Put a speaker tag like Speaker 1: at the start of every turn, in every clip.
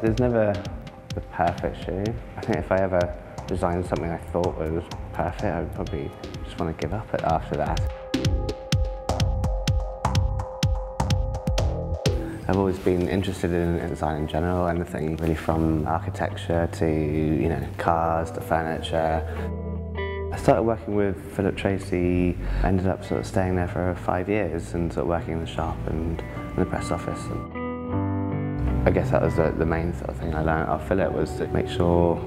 Speaker 1: There's never the perfect shoe. I think if I ever designed something I thought was perfect, I would probably just want to give up after that. I've always been interested in design in general, anything really from architecture to cars to furniture. I started working with Philip Tracy. I ended up sort of staying there for 5 years and sort of working in the shop and in the press office. And I guess that was the main sort of thing I learned off Philip, was to make sure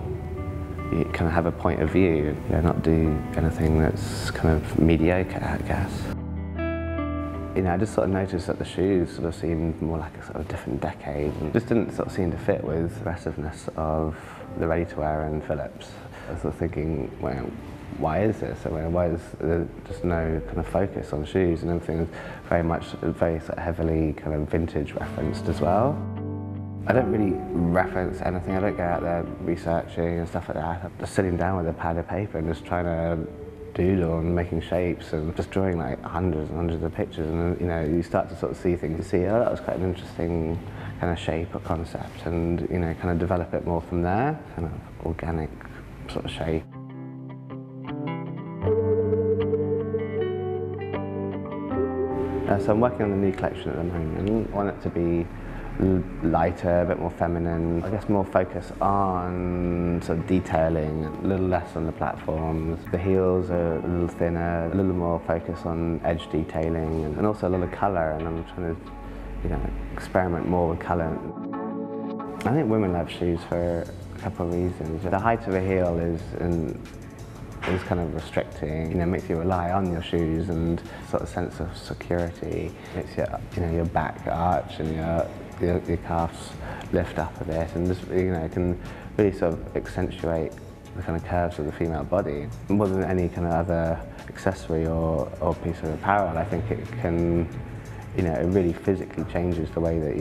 Speaker 1: you kind of have a point of view, not do anything that's kind of mediocre, I guess. I just sort of noticed that the shoes sort of seemed more like a sort of different decade and just didn't sort of seem to fit with the aggressiveness of the ready-to-wear and Phillips. I was sort of thinking, well, why is this? Why is there just no kind of focus on shoes, and everything is very sort of heavily kind of vintage referenced as well. I don't really reference anything. I don't go out there researching and stuff like that. I'm just sitting down with a pad of paper and just trying to doodle and making shapes and just drawing like hundreds and hundreds of pictures, and you start to sort of see things. You see, oh, that was quite an interesting kind of shape or concept, and kind of develop it more from there, kind of organic sort of shape. So I'm working on a new collection at the moment. I want it to be lighter, a bit more feminine. I guess more focus on sort of detailing, a little less on the platforms. The heels are a little thinner, a little more focus on edge detailing, and also a lot of colour, and I'm trying to experiment more with colour. I think women love shoes for a couple of reasons. The height of a heel is kind of restricting. Makes you rely on your shoes, and sort of sense of security. Makes your back arch and your calves lift up a bit, and just can really sort of accentuate the kind of curves of the female body. More than any kind of other accessory or piece of apparel, I think it can, it really physically changes the way that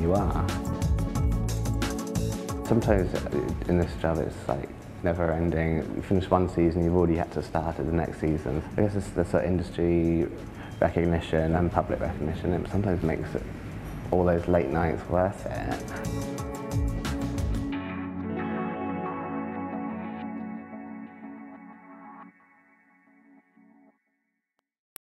Speaker 1: you are. Sometimes in this job it's like never ending. You finish one season, you've already had to start at the next season. I guess it's the sort of industry recognition and public recognition. It sometimes makes all those late nights worth it.